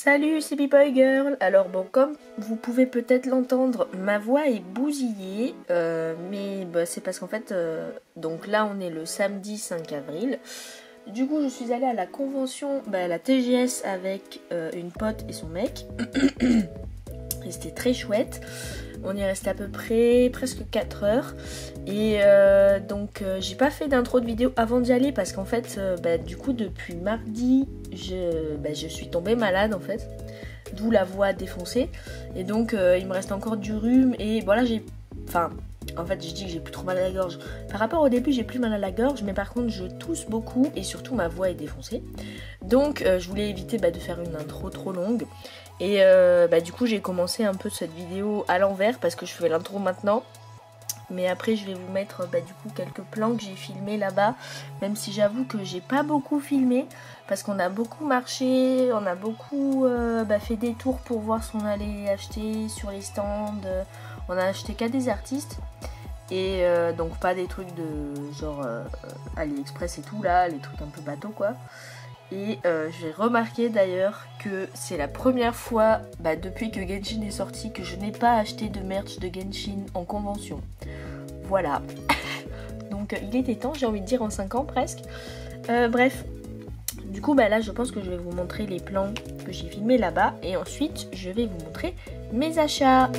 Salut, c'est P-Boy Girl. Alors bon, comme vous pouvez peut-être l'entendre, ma voix est bousillée, mais bah, c'est parce qu'en fait, donc là on est le samedi 5 avril. Du coup, je suis allée à la convention, à la TGS avec une pote et son mec. Et c'était très chouette. On y est resté à peu près presque 4 heures. Et donc j'ai pas fait d'intro de vidéo avant d'y aller parce qu'en fait du coup depuis mardi je suis tombée malade en fait. D'où la voix défoncée. Et donc il me reste encore du rhume et voilà en fait je dis que j'ai plus trop mal à la gorge. Par rapport au début j'ai plus mal à la gorge mais par contre je tousse beaucoup et surtout ma voix est défoncée. Donc je voulais éviter de faire une intro trop longue. Et du coup j'ai commencé un peu cette vidéo à l'envers parce que je fais l'intro maintenant. Mais après je vais vous mettre du coup quelques plans que j'ai filmés là-bas. Même si j'avoue que j'ai pas beaucoup filmé. Parce qu'on a beaucoup marché, on a beaucoup fait des tours pour voir ce qu'on allait acheter sur les stands. On a acheté qu'à des artistes. Et donc pas des trucs de genre AliExpress et tout là, les trucs un peu bateau quoi. Et j'ai remarqué d'ailleurs que c'est la première fois depuis que Genshin est sorti que je n'ai pas acheté de merch de Genshin en convention. Voilà. Donc il était temps, j'ai envie de dire en 5 ans presque. Bref. Du coup là je pense que je vais vous montrer les plans que j'ai filmés là-bas. Et ensuite je vais vous montrer mes achats.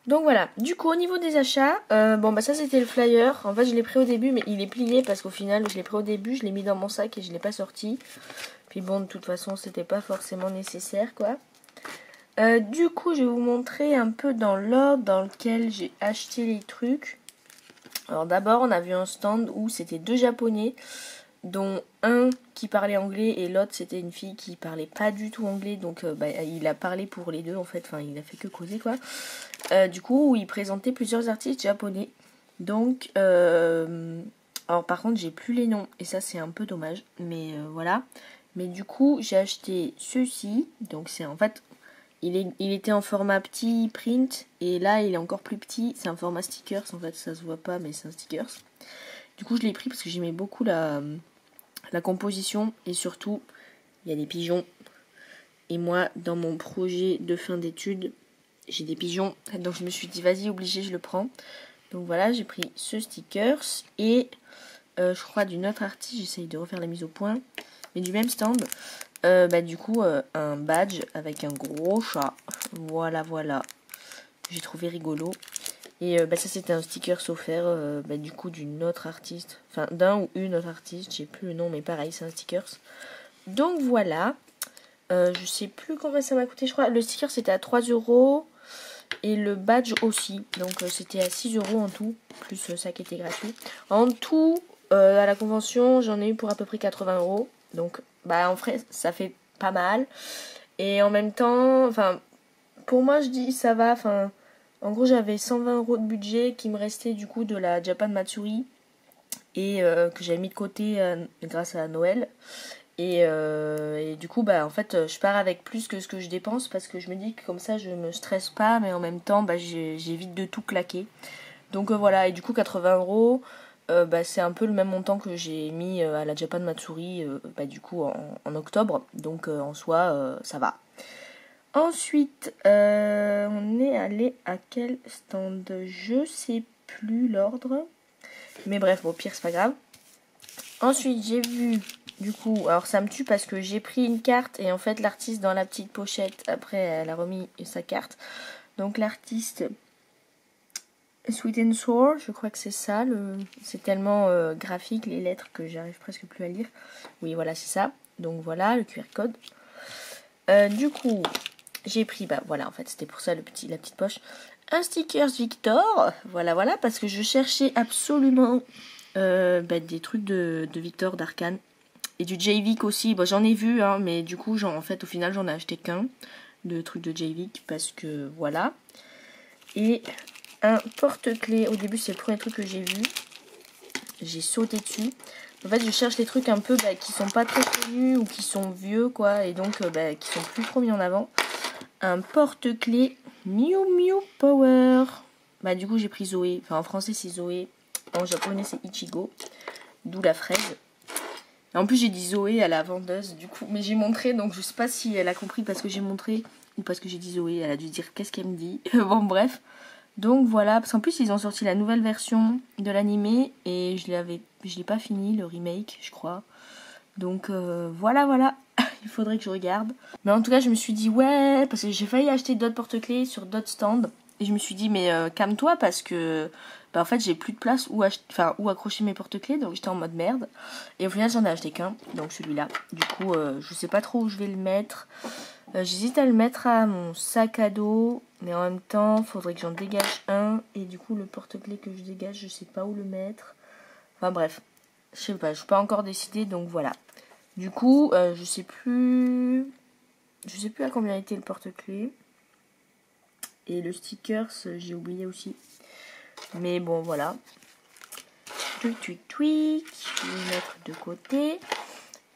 Donc voilà, du coup au niveau des achats, ça c'était le flyer. En fait je l'ai pris au début mais il est plié parce qu'au final je l'ai pris au début, je l'ai mis dans mon sac et je l'ai pas sorti. Puis bon de toute façon c'était pas forcément nécessaire quoi. Du coup je vais vous montrer un peu dans l'ordre dans lequel j'ai acheté les trucs. Alors d'abord on a vu un stand où c'était deux japonais, dont un qui parlait anglais et l'autre c'était une fille qui parlait pas du tout anglais. Donc il a parlé pour les deux en fait, enfin il a fait que causer quoi. Du coup où il présentait plusieurs artistes japonais. Donc alors par contre j'ai plus les noms et ça c'est un peu dommage, mais voilà. Mais du coup j'ai acheté ceci, donc c'est en fait il était en format petit print et là il est encore plus petit, c'est un format stickers en fait, ça se voit pas mais c'est un stickers. Du coup je l'ai pris parce que j'aimais beaucoup la composition et surtout il y a des pigeons. Et moi dans mon projet de fin d'études j'ai des pigeons, donc je me suis dit vas-y obligé je le prends. Donc voilà j'ai pris ce stickers et je crois d'une autre artiste, j'essaye de refaire la mise au point, mais du même stand. Du coup un badge avec un gros chat, voilà j'ai trouvé rigolo. Et ça c'était un sticker offert du coup d'une autre artiste, enfin d'un ou une autre artiste, j'ai plus le nom mais pareil c'est un sticker. Donc voilà, je sais plus combien ça m'a coûté, je crois le sticker c'était à 3 € et le badge aussi, donc c'était à 6 € en tout, plus ça qui était gratuit. En tout à la convention j'en ai eu pour à peu près 80 €, donc en vrai ça fait pas mal. Et en même temps, pour moi je dis ça va, en gros j'avais 120 € de budget qui me restait du coup de la Japan Matsuri et que j'avais mis de côté grâce à Noël. Et du coup en fait je pars avec plus que ce que je dépense parce que je me dis que comme ça je me stresse pas, mais en même temps j'évite de tout claquer. Donc voilà, et du coup 80 €, c'est un peu le même montant que j'ai mis à la Japan Matsuri du coup en octobre. Donc en soi ça va. Ensuite on est allé à quel stand? Je sais plus l'ordre, mais bref au pire c'est pas grave. Ensuite j'ai vu du coup, alors ça me tue parce que j'ai pris une carte et en fait l'artiste dans la petite pochette après elle a remis sa carte. Donc l'artiste Sweet and Sour, je crois que c'est ça, c'est tellement graphique les lettres que j'arrive presque plus à lire. Oui voilà c'est ça, donc voilà le QR code. Du coup j'ai pris, voilà en fait c'était pour ça la petite poche, un stickers Victor, voilà parce que je cherchais absolument des trucs de Victor, d'Arcane. Et du J-Vic aussi, j'en ai vu, hein, mais du coup, en fait, au final, j'en ai acheté qu'un de trucs de J-Vic parce que voilà. Et un porte-clés, au début, c'est le premier truc que j'ai vu. J'ai sauté dessus. En fait, je cherche les trucs un peu qui sont pas très connus ou qui sont vieux, quoi. Et donc, qui sont plus trop mis en avant. Un porte-clés Miu Miu Power. Bah, du coup, j'ai pris Zoé. Enfin, en français, c'est Zoé. En japonais, c'est Ichigo. D'où la fraise. Et en plus, j'ai dit Zoé à la vendeuse, du coup. Mais j'ai montré, donc je sais pas si elle a compris parce que j'ai montré ou parce que j'ai dit Zoé. Elle a dû dire qu'est-ce qu'elle me dit. Bon, bref. Donc voilà, parce qu'en plus ils ont sorti la nouvelle version de l'animé et je l'ai pas fini, le remake je crois. Donc voilà, il faudrait que je regarde. Mais en tout cas je me suis dit ouais, parce que j'ai failli acheter d'autres porte-clés sur d'autres stands. Et je me suis dit mais calme-toi parce que en fait j'ai plus de place où accrocher mes porte-clés, donc j'étais en mode merde. Et au final j'en ai acheté qu'un, donc celui-là. Du coup je sais pas trop où je vais le mettre. J'hésite à le mettre à mon sac à dos, mais en même temps, faudrait que j'en dégage un. Et du coup, le porte-clés que je dégage, je sais pas où le mettre. Enfin bref, je sais pas, je suis pas encore décidée, donc voilà. Du coup, je sais plus à combien était le porte-clés. Et le stickers, j'ai oublié aussi. Mais bon, voilà. Tweak, je vais le mettre de côté.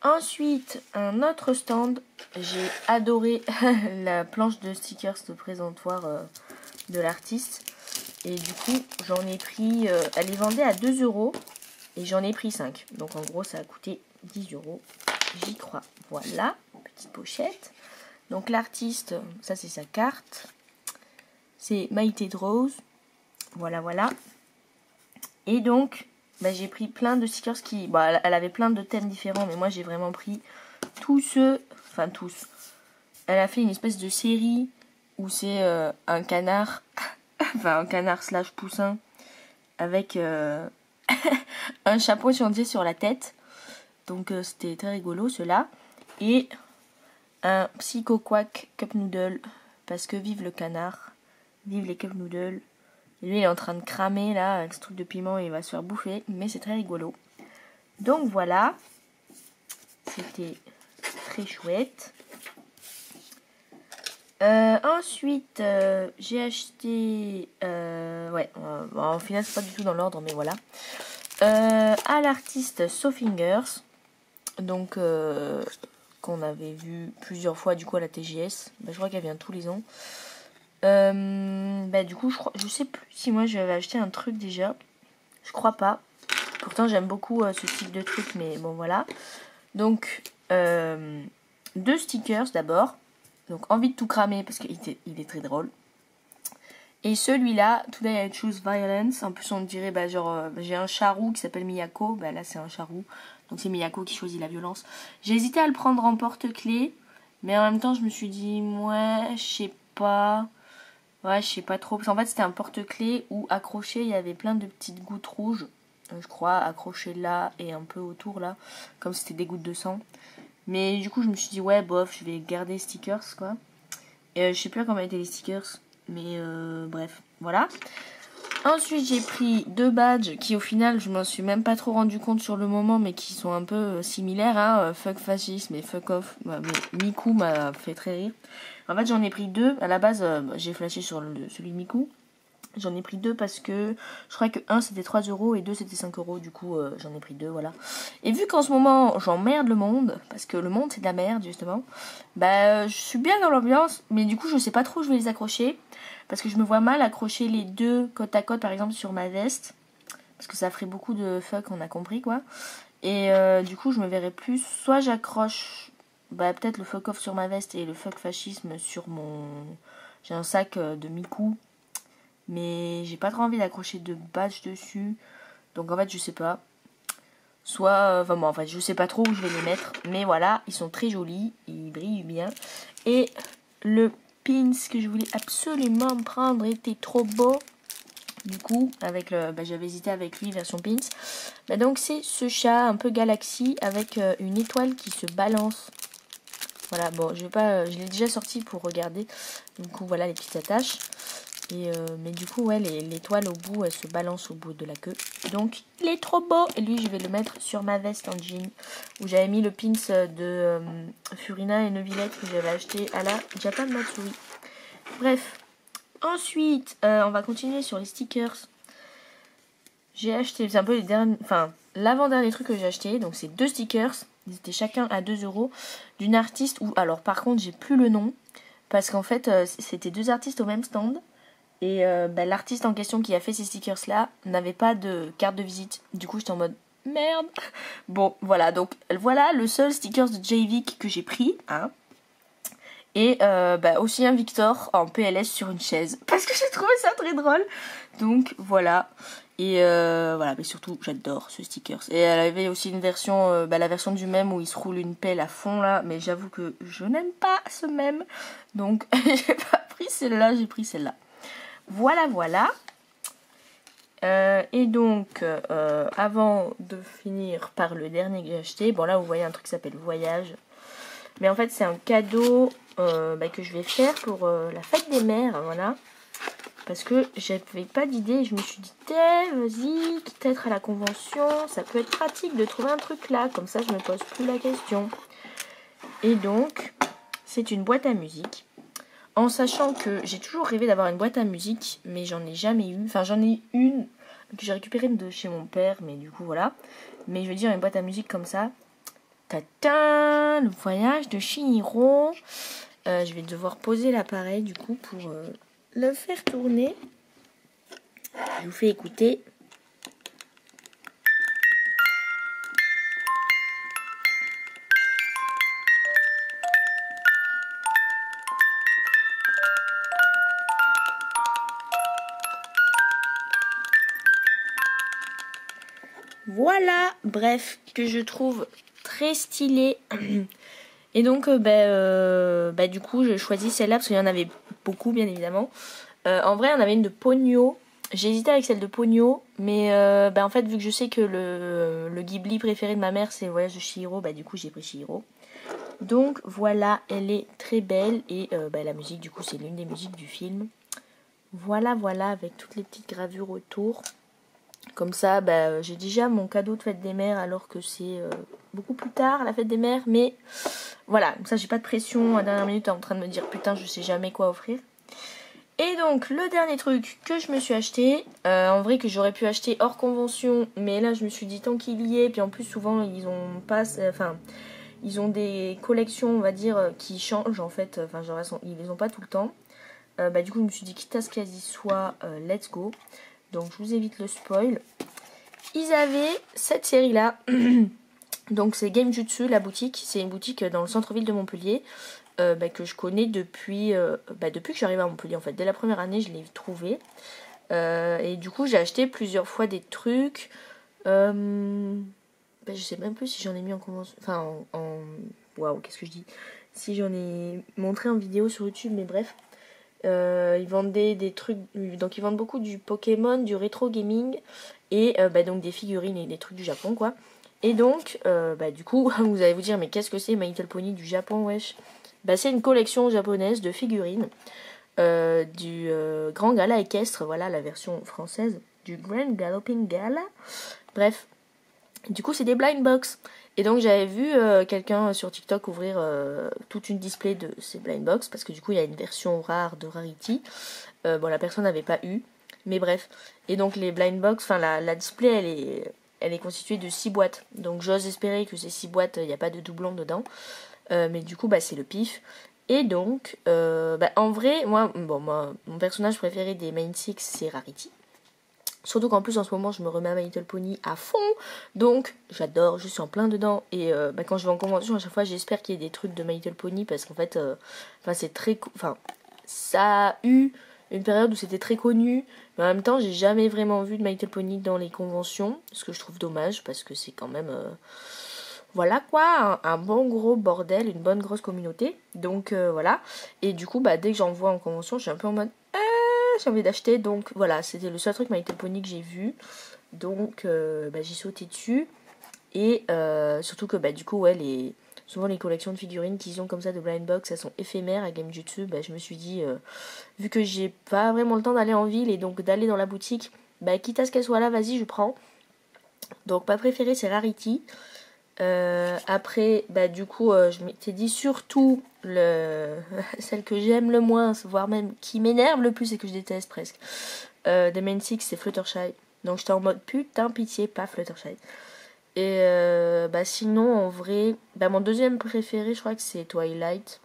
Ensuite, un autre stand. J'ai adoré la planche de stickers de présentoir de l'artiste. Et du coup, j'en ai pris... elle les vendait à 2 € et j'en ai pris 5. Donc en gros, ça a coûté 10 €. J'y crois. Voilà, petite pochette. Donc l'artiste, ça c'est sa carte. C'est Maïté Rose. Voilà. Et donc... j'ai pris plein de stickers qui... elle avait plein de thèmes différents, mais moi j'ai vraiment pris tous ceux... Enfin tous. Elle a fait une espèce de série où c'est un canard... un canard / poussin avec un chapeau chandier sur la tête. Donc c'était très rigolo ceux-là. Et un Psycho Quack Cup Noodle. Parce que vive le canard. Vive les Cup Noodles. Et lui, il est en train de cramer, là, avec ce truc de piment, et il va se faire bouffer. Mais c'est très rigolo. Donc, voilà. C'était très chouette. Ensuite, j'ai acheté... en final, c'est pas du tout dans l'ordre, mais voilà. À l'artiste Sofingers. Donc, qu'on avait vu plusieurs fois, du coup, à la TGS. Je crois qu'elle vient tous les ans. Du coup je sais plus si moi j'avais acheté un truc déjà, je crois pas, pourtant j'aime beaucoup ce type de truc, mais bon voilà. Donc 2 stickers d'abord, donc envie de tout cramer parce qu'il est très drôle, et celui-là Today I Choose Violence. En plus on dirait j'ai un charou qui s'appelle Miyako, là c'est un charou, donc c'est Miyako qui choisit la violence. J'ai hésité à le prendre en porte-clés, mais en même temps je me suis dit ouais je sais pas. Ouais, je sais pas trop. Parce qu'en fait, c'était un porte-clés où accroché, il y avait plein de petites gouttes rouges. Je crois, accrochées là et un peu autour là. Comme si c'était des gouttes de sang. Mais du coup, je me suis dit, ouais, bof, je vais garder les stickers, quoi. Et je sais plus comment étaient les stickers. Mais bref, voilà. Ensuite, j'ai pris 2 badges qui, au final, je m'en suis même pas trop rendu compte sur le moment, mais qui sont un peu similaires. Hein. Fuck fascisme et fuck off. Mais Miku m'a fait très rire. En fait, j'en ai pris 2. À la base, j'ai flashé sur celui de Miku. J'en ai pris 2 parce que je crois que 1 c'était 3 € et 2 c'était 5 €. Du coup, j'en ai pris 2, voilà. Et vu qu'en ce moment, j'emmerde le monde, parce que le monde c'est de la merde, justement, je suis bien dans l'ambiance, mais du coup, je sais pas trop où je vais les accrocher. Parce que je me vois mal accrocher les 2 côte à côte, par exemple, sur ma veste. Parce que ça ferait beaucoup de fuck, on a compris, quoi. Et du coup, je me verrais plus. Soit j'accroche... peut-être le fuck off sur ma veste et le fuck fascisme sur mon... J'ai un sac de Miku, mais j'ai pas trop envie d'accrocher de badge dessus. Donc en fait, je sais pas. Soit... en fait, je sais pas trop où je vais les mettre. Mais voilà, ils sont très jolis. Ils brillent bien. Et le pins que je voulais absolument prendre était trop beau. Du coup, avec le, j'avais hésité avec lui version pins. Donc c'est ce chat un peu galaxie avec une étoile qui se balance. Voilà, bon, je l'ai déjà sorti pour regarder. Du coup, voilà les petites attaches. Et mais du coup, ouais, l'étoile au bout, elle se balance au bout de la queue. Donc, il est trop beau. Et lui, je vais le mettre sur ma veste en jean. Où j'avais mis le pins de Furina et Neuvillette que j'avais acheté à la Japan Matsuri. Bref. Ensuite, on va continuer sur les stickers. J'ai acheté, c'est un peu les derniers... Enfin, l'avant-dernier truc que j'ai acheté. Donc c'est 2 stickers. Ils étaient chacun à 2 euros. D'une artiste où, alors par contre j'ai plus le nom. Parce qu'en fait c'était 2 artistes au même stand. Et l'artiste en question qui a fait ces stickers là n'avait pas de carte de visite. Du coup j'étais en mode merde. Bon voilà, donc voilà le seul stickers de J-Vic que j'ai pris. Hein. Et aussi un Victor en PLS sur une chaise. Parce que j'ai trouvé ça très drôle. Donc voilà. Et voilà, mais surtout j'adore ce stickers. Et elle avait aussi une version, la version du mème où il se roule une pelle à fond là. Mais j'avoue que je n'aime pas ce mème. Donc j'ai pas pris celle-là, j'ai pris celle-là. Voilà, voilà. Et donc, avant de finir par le dernier que j'ai acheté, bon là vous voyez un truc qui s'appelle Voyage. Mais en fait c'est un cadeau que je vais faire pour la fête des mères, voilà. Parce que j'avais pas d'idée, je me suis dit, vas-y, quitte à être à la convention, ça peut être pratique de trouver un truc là, comme ça je me pose plus la question. Et donc, c'est une boîte à musique. En sachant que j'ai toujours rêvé d'avoir une boîte à musique, mais j'en ai jamais eu. Enfin, j'en ai une que j'ai récupérée de chez mon père, mais du coup, voilà. Mais je veux dire, une boîte à musique comme ça. Tata, le voyage de Chihiro. Je vais devoir poser l'appareil, du coup, pour le faire tourner. Je vous fais écouter. Voilà, bref, que je trouve très stylé. Et donc, du coup, je choisis celle-là parce qu'il y en avait beaucoup, bien évidemment. En vrai, il y en avait une de Ponyo. J'ai hésité avec celle de Ponyo, mais en fait, vu que je sais que le Ghibli préféré de ma mère, c'est le voyage de Chihiro, du coup, j'ai pris Chihiro. Donc, voilà, elle est très belle. Et la musique, du coup, c'est l'une des musiques du film. Voilà, avec toutes les petites gravures autour. Comme ça, j'ai déjà mon cadeau de fête des mères alors que c'est beaucoup plus tard, la fête des mères. Mais voilà, comme ça, j'ai pas de pression à la dernière minute en train de me dire putain, je sais jamais quoi offrir. Et donc, le dernier truc que je me suis acheté, en vrai que j'aurais pu acheter hors convention, mais là, je me suis dit tant qu'il y est, puis en plus, souvent, ils ont des collections, on va dire, qui changent en fait. Enfin, genre, ils les ont pas tout le temps. Du coup, je me suis dit, quitte à ce qu'elles y soient, let's go. Donc, je vous évite le spoil. Ils avaient cette série-là. Donc, c'est Game Jutsu, la boutique. C'est une boutique dans le centre-ville de Montpellier. Que je connais depuis que je suis arrivée à Montpellier, en fait. Dès la première année, je l'ai trouvé. Et du coup, j'ai acheté plusieurs fois des trucs. Je sais même plus si j'en ai mis en convention. Enfin, waouh, qu'est-ce que je dis? Si j'en ai montré en vidéo sur YouTube, mais bref. Ils vendaient des trucs, donc ils vendent beaucoup du Pokémon, du rétro gaming et donc des figurines et des trucs du Japon quoi. Et donc du coup vous allez vous dire mais qu'est-ce que c'est My Little Pony du Japon wesh? C'est une collection japonaise de figurines du Grand Gala équestre, voilà la version française du Grand Galloping Gala. Bref, du coup c'est des blind box. Et donc j'avais vu quelqu'un sur TikTok ouvrir toute une display de ces blind box parce que du coup il y a une version rare de Rarity. La personne n'avait pas eu, mais bref. Et donc les blind box, enfin la display elle est constituée de 6 boîtes. Donc j'ose espérer que ces 6 boîtes, il n'y a pas de doublon dedans. Mais du coup c'est le pif. Et donc en vrai, moi mon personnage préféré des Main Six c'est Rarity. Surtout qu'en plus en ce moment je me remets à My Little Pony à fond. Donc j'adore, je suis en plein dedans. Et quand je vais en convention à chaque fois j'espère qu'il y ait des trucs de My Little Pony. Parce qu'en fait c'est très... Enfin ça a eu une période où c'était très connu. Mais en même temps j'ai jamais vraiment vu de My Little Pony dans les conventions. Ce que je trouve dommage parce que c'est quand même... voilà quoi, un bon gros bordel, une bonne grosse communauté. Donc voilà. Et du coup dès que j'en vois en convention je suis un peu en mode... j'ai envie d'acheter, donc voilà, c'était le seul truc My Little Pony que j'ai vu, donc j'ai sauté dessus. Et surtout que du coup souvent les collections de figurines qu'ils ont comme ça de blind box, elles sont éphémères à Game Jutsu. Je me suis dit vu que j'ai pas vraiment le temps d'aller en ville et donc d'aller dans la boutique, quitte à ce qu'elle soit là, vas-y je prends. Donc ma préférée c'est Rarity. Après du coup je m'étais dit surtout celle que j'aime le moins, voire même qui m'énerve le plus et que je déteste presque des Main Six, c'est Fluttershy. Donc j'étais en mode putain pitié pas Fluttershy. Et bah sinon en vrai, bah mon deuxième préféré je crois que c'est Twilight.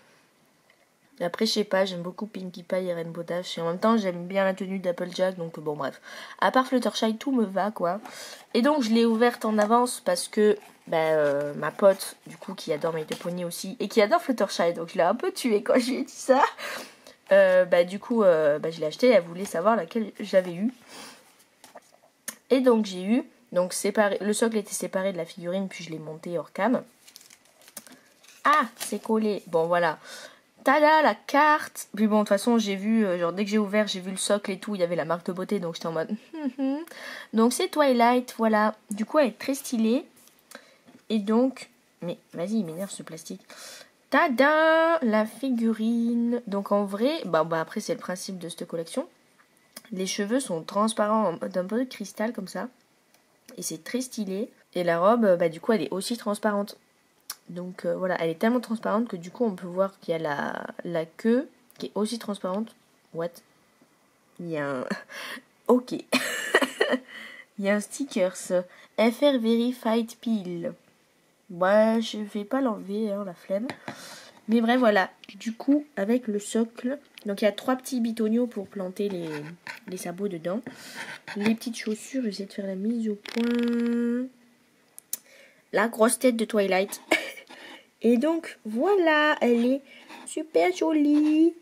Après je sais pas, j'aime beaucoup Pinkie Pie et Rainbow Dash et en même temps j'aime bien la tenue d'Applejack, donc bon bref. À part Fluttershy tout me va quoi. Et donc je l'ai ouverte en avance parce que ma pote du coup qui adore My Little Pony aussi et qui adore Fluttershy, donc je l'ai un peu tuée quand je lui ai dit ça. Du coup je l'ai acheté, elle voulait savoir laquelle j'avais eu. Et donc j'ai eu, donc séparé, le socle était séparé de la figurine puis je l'ai monté hors cam. Ah, c'est collé, bon voilà. Tada, la carte. Puis bon, de toute façon, j'ai vu, genre dès que j'ai ouvert, j'ai vu le socle et tout, il y avait la marque de beauté, donc j'étais en mode... Donc c'est Twilight, voilà. Du coup, elle est très stylée. Et donc... Mais vas-y, il m'énerve ce plastique. Tada, la figurine. Donc en vrai, après c'est le principe de cette collection. Les cheveux sont transparents en mode un peu de cristal comme ça. Et c'est très stylé. Et la robe, du coup, elle est aussi transparente. Donc voilà, elle est tellement transparente que du coup on peut voir qu'il y a la queue qui est aussi transparente. What? Il y a un... Ok. Il y a un stickers. FR Verified Peel. Moi, je vais pas l'enlever, hein, la flemme. Mais bref, voilà. Du coup, avec le socle. Donc il y a 3 petits bitonios pour planter les sabots dedans. Les petites chaussures, j'essaie de faire la mise au point. La grosse tête de Twilight. Et donc, voilà, elle est super jolie.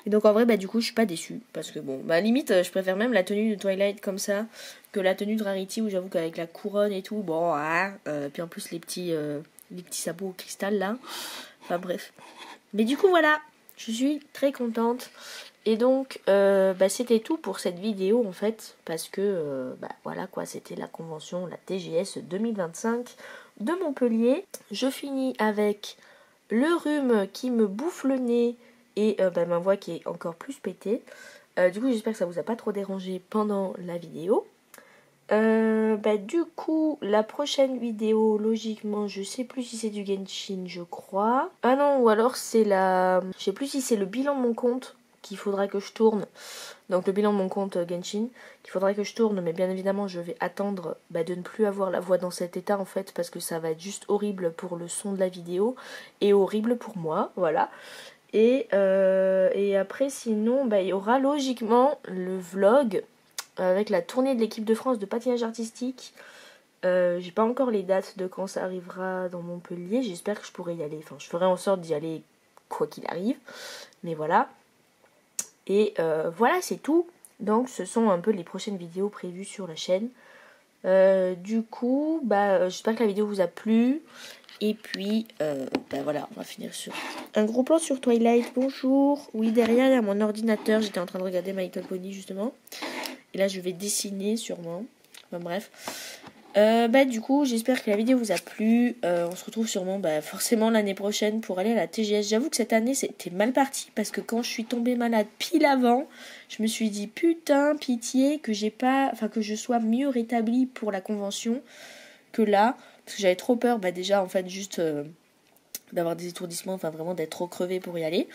Et donc, en vrai, du coup, je suis pas déçue. Parce que, bon, limite, je préfère même la tenue de Twilight comme ça que la tenue de Rarity où j'avoue qu'avec la couronne et tout, bon, puis en plus, les petits sabots au cristal, là. Enfin, bref. Mais du coup, voilà, je suis très contente. Et donc, c'était tout pour cette vidéo, en fait. Parce que, voilà, quoi, c'était la convention, la TGS 2025 de Montpellier. Je finis avec le rhume qui me bouffe le nez et ma voix qui est encore plus pétée. Du coup, j'espère que ça vous a pas trop dérangé pendant la vidéo. Du coup, la prochaine vidéo, logiquement, je sais plus si c'est du Genshin, je crois. Ah non, ou alors c'est je sais plus si c'est le bilan de mon compte qu'il faudra que je tourne. Donc le bilan de mon compte Genshin, qu'il faudra que je tourne, mais bien évidemment je vais attendre de ne plus avoir la voix dans cet état en fait, parce que ça va être juste horrible pour le son de la vidéo, et horrible pour moi, voilà. Et après sinon, il y aura logiquement le vlog avec la tournée de l'équipe de France de patinage artistique. J'ai pas encore les dates de quand ça arrivera dans Montpellier, j'espère que je pourrai y aller, enfin je ferai en sorte d'y aller quoi qu'il arrive, mais voilà. Et voilà, c'est tout. Donc ce sont un peu les prochaines vidéos prévues sur la chaîne. Du coup, j'espère que la vidéo vous a plu. Et puis, voilà, on va finir sur un gros plan sur Twilight. Bonjour. Oui, derrière, il y a mon ordinateur. J'étais en train de regarder My Little Pony, justement. Et là, je vais dessiner, sûrement. Enfin, bref. Du coup, j'espère que la vidéo vous a plu. On se retrouve sûrement forcément l'année prochaine pour aller à la TGS. J'avoue que cette année c'était mal parti parce que quand je suis tombée malade pile avant, je me suis dit putain pitié que que je sois mieux rétablie pour la convention que là, parce que j'avais trop peur déjà en fait juste d'avoir des étourdissements, enfin vraiment d'être trop crevée pour y aller.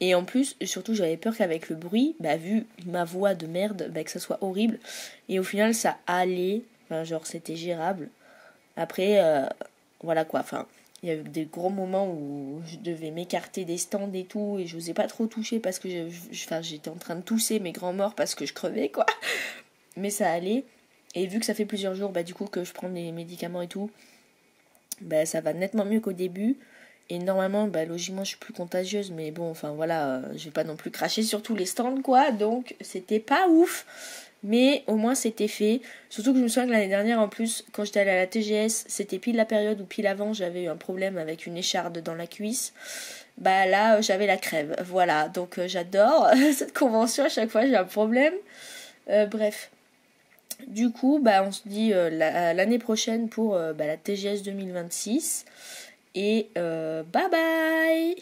Et en plus, surtout j'avais peur qu'avec le bruit, vu ma voix de merde, que ça soit horrible. Et au final ça allait. Enfin, genre c'était gérable. Après, voilà quoi. Enfin, il y a eu des gros moments où je devais m'écarter des stands et tout. Et je n'osais pas trop toucher parce que j'étais en train de tousser mes grands morts parce que je crevais quoi. Mais ça allait. Et vu que ça fait plusieurs jours du coup que je prends des médicaments et tout, ça va nettement mieux qu'au début. Et normalement, logiquement, je suis plus contagieuse. Mais bon, enfin voilà, je vais pas non plus cracher sur tous les stands quoi. Donc, c'était pas ouf. Mais au moins c'était fait. Surtout que je me souviens que l'année dernière en plus, quand j'étais allée à la TGS, c'était pile la période où pile avant j'avais eu un problème avec une écharde dans la cuisse. Là j'avais la crève. Voilà, donc j'adore cette convention, à chaque fois j'ai un problème. Bref. Du coup, on se dit l'année prochaine pour la TGS 2026. Et bye bye.